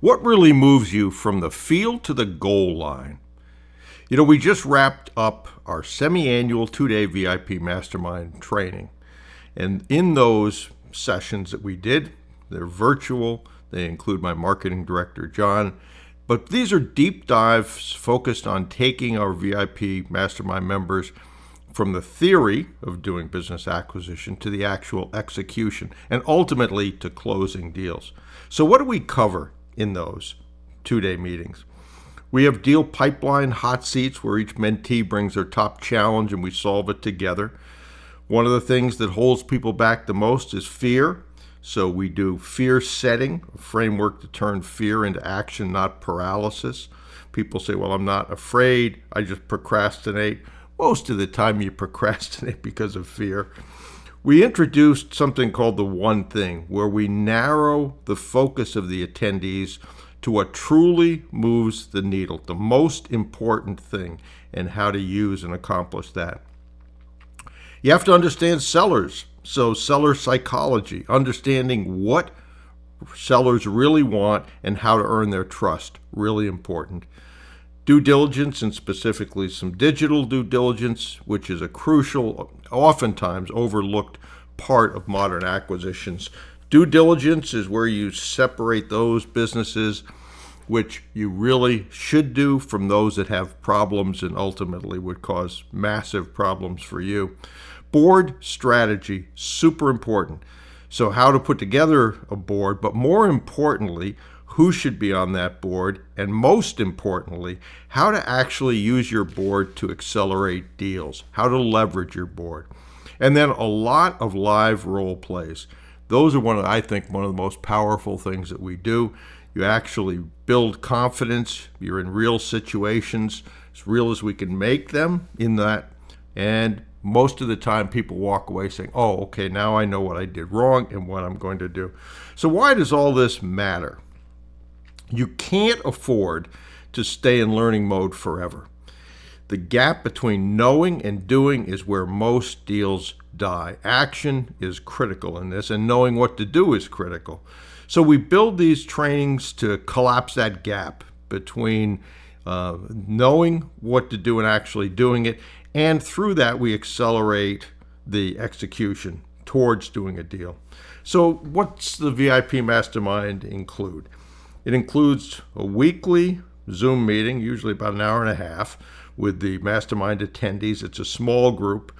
What really moves you from the field to the goal line? We just wrapped up our semi-annual 2-day VIP Mastermind training. And in those sessions that we did, they're virtual. They include my marketing director, John. But these are deep dives focused on taking our VIP Mastermind members from the theory of doing business acquisition to the actual execution and ultimately to closing deals. So what do we cover in those 2-day meetings? We have deal pipeline hot seats where each mentee brings their top challenge and we solve it together. One of the things that holds people back the most is fear. So we do fear setting, a framework to turn fear into action, not paralysis. People say, well, I'm not afraid, I just procrastinate. Most of the time you procrastinate because of fear. We introduced something called the one thing, where we narrow the focus of the attendees to what truly moves the needle, the most important thing, and how to use and accomplish that. You have to understand sellers, so seller psychology, understanding what sellers really want and how to earn their trust, really important. Due diligence, and specifically some digital due diligence, which is a crucial, oftentimes overlooked part of modern acquisitions. Due diligence is where you separate those businesses which you really should do from those that have problems and ultimately would cause massive problems for you. Board strategy, super important. So how to put together a board, but more importantly, who should be on that board, and most importantly, how to actually use your board to accelerate deals, how to leverage your board. And then a lot of live role plays. Those are I think one of the most powerful things that we do. You actually build confidence. You're in real situations, as real as we can make them in that. And most of the time people walk away saying, oh, okay, now I know what I did wrong and what I'm going to do. So why does all this matter? You can't afford to stay in learning mode forever. The gap between knowing and doing is where most deals die. Action is critical in this, and knowing what to do is critical. So we build these trainings to collapse that gap between knowing what to do and actually doing it, and through that we accelerate the execution towards doing a deal. So what's the VIP Mastermind include? It includes a weekly Zoom meeting, usually about an hour and a half, with the mastermind attendees. It's a small group.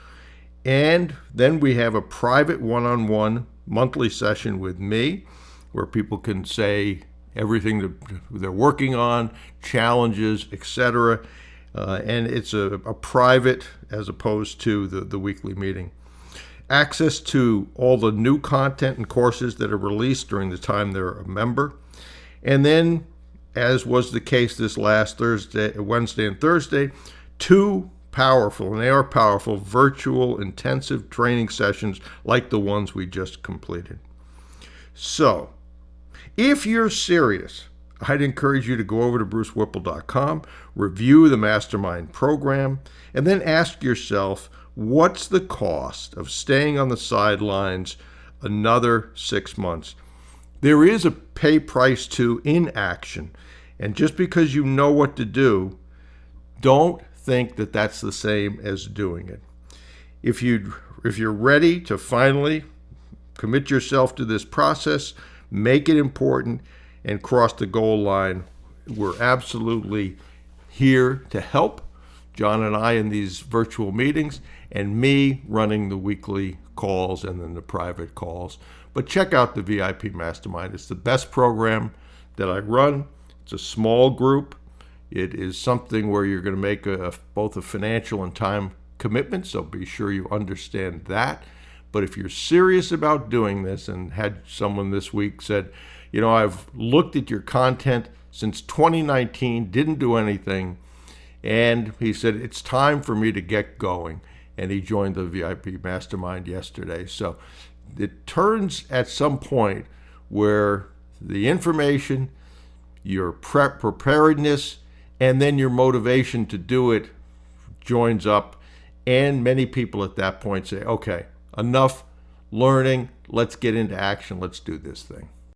And then we have a private one-on-one monthly session with me, where people can say everything that they're working on, challenges, etc. And it's a private as opposed to the weekly meeting. Access to all the new content and courses that are released during the time they're a member. And then, as was the case this last Wednesday and Thursday, 2 powerful, and they are powerful, virtual intensive training sessions like the ones we just completed. So, if you're serious, I'd encourage you to go over to brucewhipple.com, review the Mastermind program, and then ask yourself, what's the cost of staying on the sidelines another 6 months? There is a pay price to inaction. And just because you know what to do, don't think that that's the same as doing it. If you're ready to finally commit yourself to this process, make it important, and cross the goal line, we're absolutely here to help. John and I in these virtual meetings, and me running the weekly calls and then the private calls. But check out the VIP Mastermind. It's the best program that I run. It's a small group. It is something where you're going to make both a financial and time commitment, so be sure you understand that. But if you're serious about doing this, and had someone this week said, I've looked at your content since 2019, didn't do anything, and he said, it's time for me to get going. And he joined the VIP Mastermind yesterday. So it turns at some point where the information, your preparedness, and then your motivation to do it joins up. And many people at that point say, okay, enough learning, let's get into action, let's do this thing.